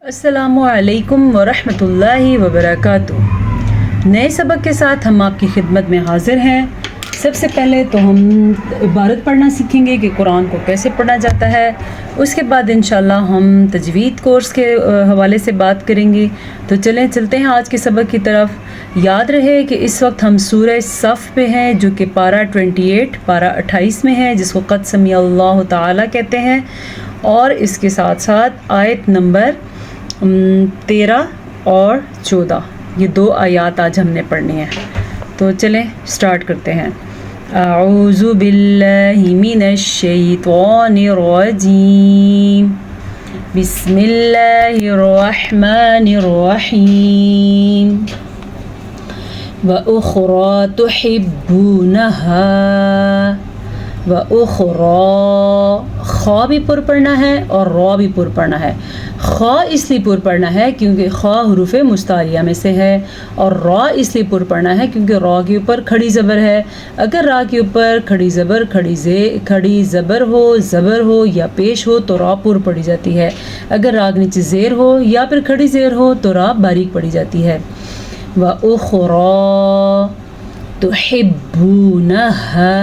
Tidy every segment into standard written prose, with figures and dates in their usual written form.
السلام علیکم ورحمۃ اللہ وبرکاتہ۔ نئے سبق کے ساتھ ہم آپ کی خدمت میں حاضر ہیں۔ سب سے پہلے تو ہم عبارت پڑھنا سیکھیں گے کہ قرآن کو کیسے پڑھا جاتا ہے۔ اس کے بعد انشاءاللہ ہم تجوید کورس کے حوالے سے بات کریں گے۔ تو چلتے ہیں آج کے سبق کی طرف۔ یاد رہے کہ اس وقت ہم سورہ صف پہ ہیں، جو کہ پارہ 28 پارہ 28 میں ہے، جس کو قد سمیع اللہ تعالیٰ کہتے ہیں، اور اس کے ساتھ ساتھ آیت نمبر 13 اور 14، یہ 2 آیات آج ہم نے پڑھنی ہیں۔ تو چلیں سٹارٹ کرتے ہیں۔ اعوذ باللہ من الشیطان الرجیم، بسم اللہ الرحمن الرحیم۔ وَأُخْرَى تُحِبُّونَهَا، وَأُخْرَى، خا بھی پر پڑھنا ہے اور را بھی پر پڑھنا ہے۔ خا اس لیے پر پڑھنا ہے کیونکہ خا حروف مستعلیہ میں سے ہے، اور را اس لیے پر پڑھنا ہے کیونکہ را کے اوپر کھڑی زبر ہے۔ اگر را کے اوپر کھڑی زبر ہو، زبر ہو یا پیش ہو تو را پر پڑھی جاتی ہے۔ اگر را کے نیچے زیر ہو یا پھر کھڑی زیر ہو تو را باریک پڑھی جاتی ہے۔ وَأُخْرَى تُحِبُّونَهَا،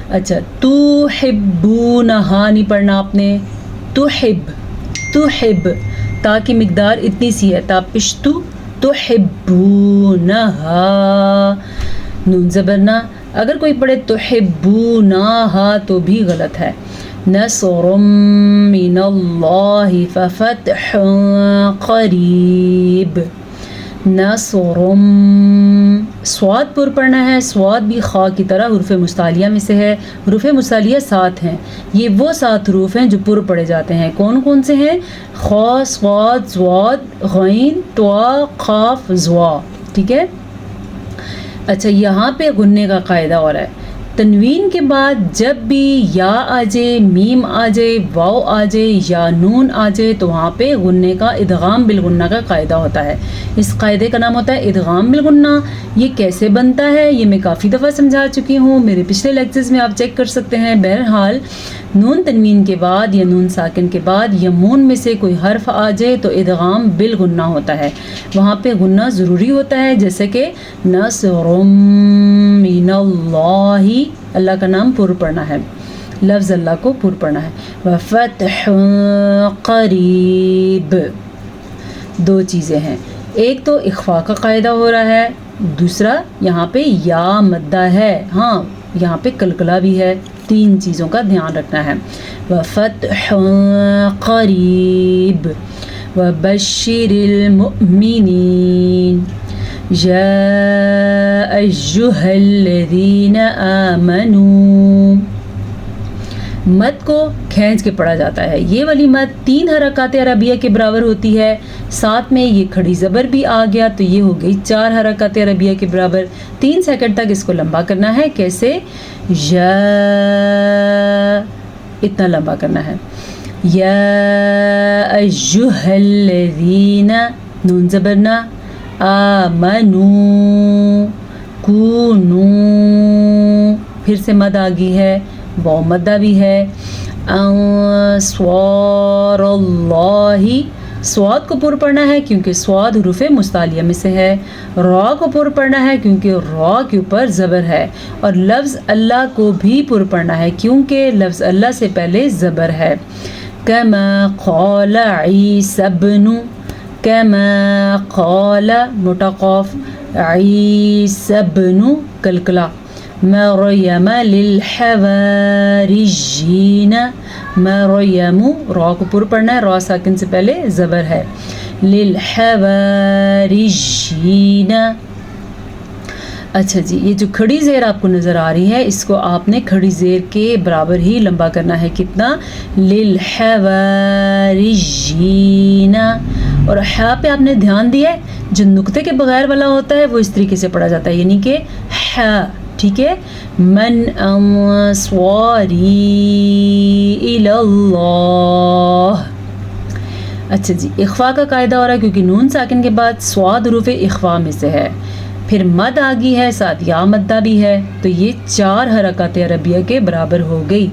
اچھا تُحِبُّونَهَا نہیں پڑھنا آپ نے، تحب تا کی مقدار اتنی سی ہے، تا پشتو تحبونها، نون زبرنا۔ اگر کوئی پڑھے تحبونها تو بھی غلط ہے۔ نصر من اللہ ففتح قریب، نصر، سواد پر پڑھنا ہے۔ سواد بھی خا کی طرح حروف مستعلیہ میں سے ہے۔ حروف مستعلیہ 7 ہیں، یہ وہ 7 حروف ہیں جو پر پڑھے جاتے ہیں۔ کون کون سے ہیں؟ خا، صاد، ضاد، غین، طا، قاف، ظا، ٹھیک ہے۔ اچھا یہاں پہ غننے کا قاعدہ اور ہے، تنوین کے بعد جب بھی یا آ جائے، میم آ جائے، واو آ جائے یا نون آ جائے تو وہاں پہ غننے کا ادغام بالغنہ کا قاعدہ ہوتا ہے۔ اس قاعدے کا نام ہوتا ہے ادغام بالغنہ۔ یہ کیسے بنتا ہے یہ میں کافی دفعہ سمجھا چکی ہوں، میرے پچھلے لیکچرز میں آپ چیک کر سکتے ہیں۔ بہرحال نون تنوین کے بعد یا نون ساکن کے بعد یا مون میں سے کوئی حرف آ جائے تو ادغام بالغنہ ہوتا ہے، وہاں پہ غنہ ضروری ہوتا ہے، جیسے کہ نصر من اللہ، اللہ کا نام پر پڑھنا ہے، لفظ اللہ کو پر پڑھنا ہے۔ وفتح قریب، 2 چیزیں ہیں، ایک تو اخفاء کا قاعدہ ہو رہا ہے، دوسرا یہاں پہ یا مدہ ہے، ہاں یہاں پہ کلکلا بھی ہے، 3 چیزوں کا دھیان رکھنا ہے۔ وفتح قریب وبشر المؤمنین یا ایہا الذین آمنوا، مد کو کھینچ کے پڑھا جاتا ہے۔ یہ والی مد 3 حرکات عربیہ کے برابر ہوتی ہے، ساتھ میں یہ کھڑی زبر بھی آ گیا تو یہ ہو گئی 4 حرکات عربیہ کے برابر۔ 3 سیکنڈ تک اس کو لمبا کرنا ہے، کیسے؟ یا، اتنا لمبا کرنا ہے۔ یا ایہا الذین، نون زبرنا، آمنو، کونو، پھر سے مد آ گئی ہے، واو مدہ بھی ہے۔ انصار اللہ، سواد کو پر پڑھنا ہے کیونکہ سواد حروف مستعلیہ میں سے ہے۔ را کو پر پڑھنا ہے کیونکہ را کے اوپر زبر ہے، اور لفظ اللہ کو بھی پر پڑھنا ہے کیونکہ لفظ اللہ سے پہلے زبر ہے۔ کما قال عیسی ابن، کما قال موٹا قاف، عیسی ابن کلکلا، مریم للحواریین، مریم، را کو پر پڑھنا ہے، را ساکن سے پہلے زبر ہے، للحواریین۔ اچھا جی، یہ جو کھڑی زیر آپ کو نظر آ رہی ہے اس کو آپ نے کھڑی زیر کے برابر ہی لمبا کرنا ہے، کتنا؟ للحواریین۔ اور ہا پہ آپ نے دھیان دیا ہے، جو نقطے کے بغیر والا ہوتا ہے وہ اس طریقے سے پڑھا جاتا ہے، یعنی کہ ہا، ٹھیک ہے۔ من انصاری الی اللہ۔ اچھا جی، اخفاء کا قاعدہ ہو رہا ہے کیونکہ نون ساکن کے بعد سواد حروف اخفاء میں سے ہے، پھر مد آ گئی ہے، ساتھ یا مدہ بھی ہے، تو یہ 4 حرکات عربیہ کے برابر ہو گئی۔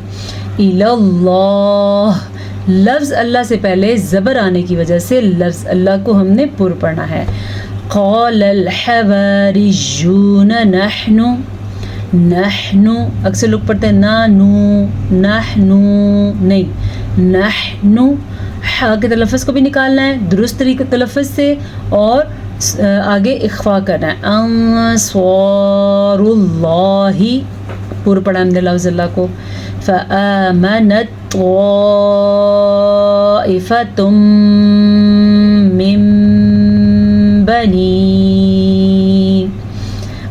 الی اللہ، لفظ اللہ سے پہلے زبر آنے کی وجہ سے لفظ اللہ کو ہم نے پر پڑھنا ہے. قال الحواریون نحن، نحن اکثر لوگ پڑھتے ہیں نانو، نحنو نہیں، نحن. ہا کے تلفظ کو بھی نکالنا ہے درست طریقے تلفظ سے اور آگے اخفا کرنا ہے. انصار اللہ پر پڑھا ہم نے لفظ اللہ کو. فآمنت طائفۃ من بنی.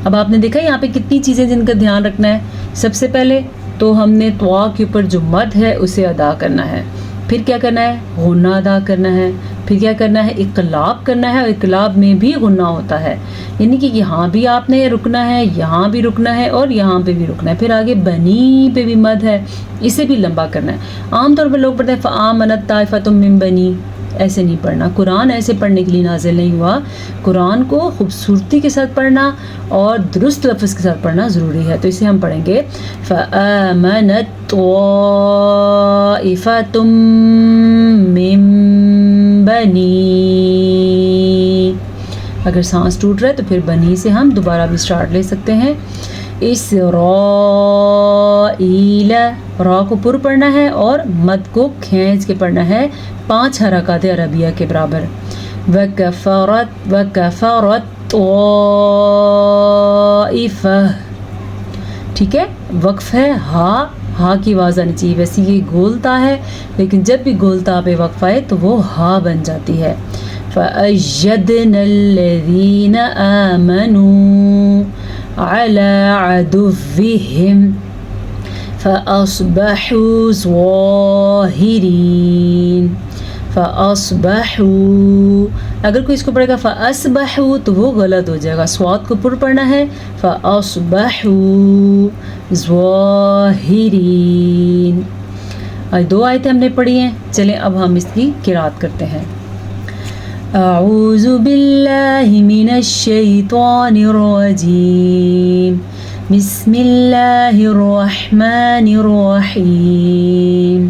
اب آپ نے دیکھا یہاں پہ کتنی چیزیں جن کا دھیان رکھنا ہے. سب سے پہلے تو ہم نے طوا کے اوپر جو مد ہے اسے ادا کرنا ہے. پھر کیا کرنا ہے؟ غنہ ادا کرنا ہے. پھر کیا کرنا ہے؟ اقلاب کرنا ہے. اور اقلاب میں بھی غنہ ہوتا ہے، یعنی کہ یہاں بھی آپ نے رکنا ہے، یہاں بھی رکنا ہے اور یہاں پہ بھی رکنا ہے. پھر آگے بنی پہ بھی مد ہے، اسے بھی لمبا کرنا ہے. عام طور پر لوگ پڑھتے ہیں فآمنت طائفۃ من بنی، ایسے نہیں پڑھنا. قرآن ایسے پڑھنے کے لیے نازل نہیں ہوا. قرآن کو خوبصورتی کے ساتھ پڑھنا اور درست لفظ کے ساتھ پڑھنا ضروری ہے. تو اسے ہم پڑھیں گے فآمنت طائفۃ من بنی. اگر سانس ٹوٹ رہا ہے تو پھر بنی سے ہم دوبارہ بھی سٹارٹ لے سکتے ہیں. اسرائیل، را کو پر پڑھنا ہے اور مد کو کھینچ کے پڑھنا ہے 5 حرکات عربیہ کے برابر. وکفرت، وکفرت طائفہ، ٹھیک ہے. وقف ہے ہا کی آواز آنی چاہیے. ویسے یہ گولتا ہے لیکن جب بھی گولتا پہ وقف آئے تو وہ ہا بن جاتی ہے. فَأَيَّدْنَا الَّذِينَ آمَنُوا عَلَى عَدُوِّهِمْ فَأَصْبَحُوا ظَاهِرِينَ. فَأَصْبَحُوا، اگر کوئی اس کو پڑھے گا فَأَصْبَحُوا تو وہ غلط ہو جائے گا. سواد کو پر پڑھنا ہے فَأَصْبَحُوا ظَاهِرِينَ. آج 2 آیتیں ہم نے پڑھی ہیں. چلیں اب ہم اس کی قرات کرتے ہیں. اعوذ باللہ من الشیطان الرجیم. بسم اللہ الرحمن الرحیم.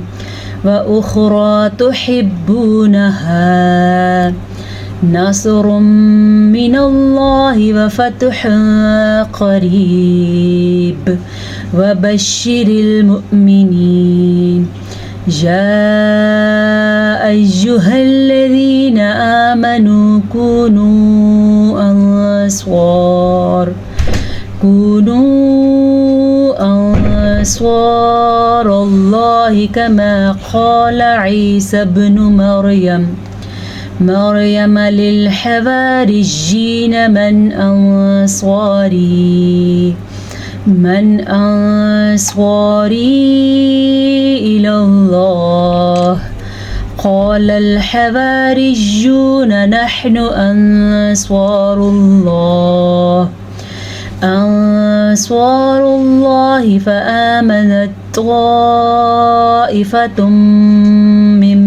وأخرى تحبونها نصر من الله وفتح قريب وبشر المؤمنين. يا أيها الذين آمنوا كونوا أنصار الله كما قال عيسى ابن مريم للحواريين من أنصاري إلى الله قال الحواريون نحن أنصار الله فآمنت طائفة من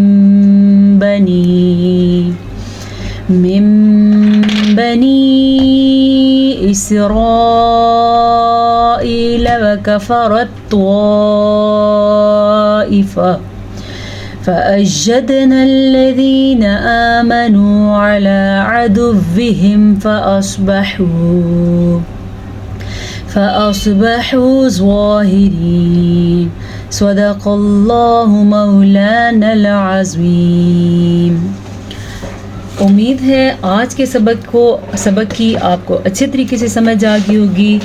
بني إسرائيل وكفرت طائفة فأيدنا الذين آمنوا على عدوهم فأصبحوا ظاهرين. صدق اللہ مولانا العظیم. امید ہے آج کے سبق کی آپ کو اچھے طریقے سے سمجھ آ گئی ہوگی.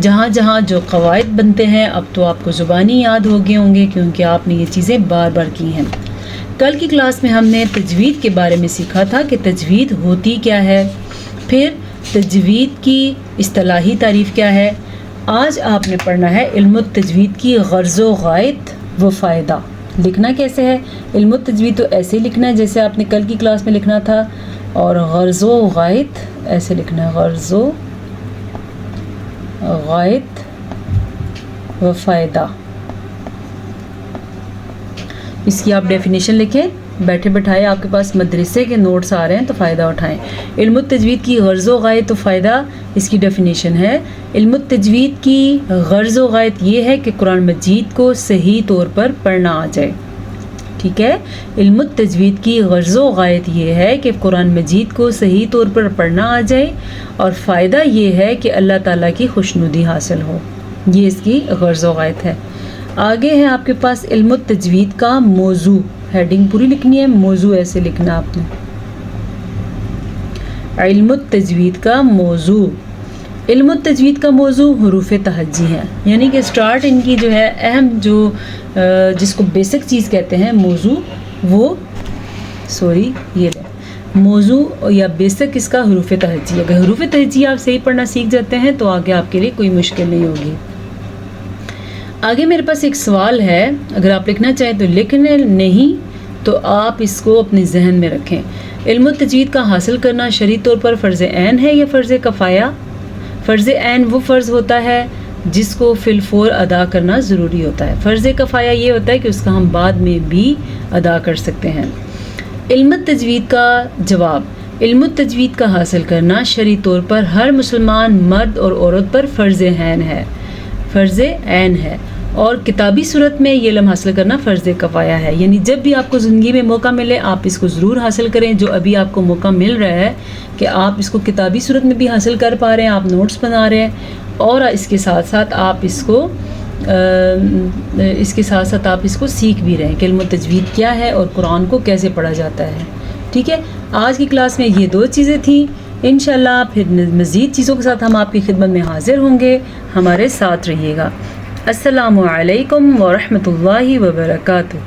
جہاں جہاں جو قواعد بنتے ہیں اب تو آپ کو زبانی یاد ہو گئے ہوں گے کیونکہ آپ نے یہ چیزیں بار بار کی ہیں. کل کی کلاس میں ہم نے تجوید کے بارے میں سیکھا تھا کہ تجوید ہوتی کیا ہے، پھر تجوید کی اصطلاحی تعریف کیا ہے. آج آپ نے پڑھنا ہے علم التجوید کی غرض و غایت و فائدہ. لکھنا کیسے ہے؟ علم التجوید تو ایسے ہی لکھنا ہے جیسے آپ نے کل کی کلاس میں لکھنا تھا، اور غرض و غایت ایسے لکھنا ہے، غرض و غایت و فائدہ. اس کی آپ ڈیفینیشن لکھیں، بیٹھے بٹھائے آپ کے پاس مدرسے کے نوٹس آ رہے ہیں تو فائدہ اٹھائیں. علم التجوید کی غرض و غایت و فائدہ، اس کی ڈیفینیشن ہے: علم التجوید کی غرض و غایت یہ ہے کہ قرآن مجید کو صحیح طور پر پڑھنا آ جائے. ٹھیک ہے. علم التجوید کی غرض و غایت یہ ہے کہ قرآن مجید کو صحیح طور پر پڑھنا آ جائے اور فائدہ یہ ہے کہ اللہ تعالیٰ کی خوشنودی حاصل ہو. یہ اس کی غرض و غایت ہے. آگے ہے آپ کے پاس علم التجوید کا موضوع. ہیڈنگ پوری لکھنی ہے, موضوع ایسے لکھنا آپ نے. علم التجوید کا موضوع. علم التجوید کا موضوع حروف تہجی ہے, یعنی کہ سٹارٹ ان کی جو ہے اہم جو جس کو بیسک چیز کہتے ہیں موضوع, وہ یہ موضوع یا بیسک اس کا حروف تہجی ہے. اگر حروف تہجی آپ صحیح پڑھنا سیکھ جاتے ہیں تو آگے آپ کے لیے کوئی مشکل نہیں ہوگی. آگے میرے پاس ایک سوال ہے, اگر آپ لکھنا چاہیں تو لکھنے, نہیں تو آپ اس کو اپنے ذہن میں رکھیں. علم التجوید کا حاصل کرنا شرعی طور پر فرض عین ہے یا فرض کفایہ؟ فرض عین وہ فرض ہوتا ہے جس کو فی الفور ادا کرنا ضروری ہوتا ہے. فرض کفایہ یہ ہوتا ہے کہ اس کا ہم بعد میں بھی ادا کر سکتے ہیں. علم التجوید کا جواب. علم التجوید کا حاصل کرنا شرعی طور پر ہر مسلمان مرد اور عورت پر فرض عین ہے, فرض عین ہے. اور کتابی صورت میں یہ علم حاصل کرنا فرض کفایہ ہے. یعنی جب بھی آپ کو زندگی میں موقع ملے آپ اس کو ضرور حاصل کریں. جو ابھی آپ کو موقع مل رہا ہے کہ آپ اس کو کتابی صورت میں بھی حاصل کر پا رہے ہیں, آپ نوٹس بنا رہے ہیں, اور اس کے ساتھ ساتھ آپ اس کو سیکھ بھی رہے ہیں کہ علم التجوید کیا ہے اور قرآن کو کیسے پڑھا جاتا ہے. ٹھیک ہے, آج کی کلاس میں یہ 2 چیزیں تھیں. انشاءاللہ پھر مزید چیزوں کے ساتھ ہم آپ کی خدمت میں حاضر ہوں گے. ہمارے ساتھ رہیے گا. السلام علیکم ورحمۃ اللہ وبرکاتہ.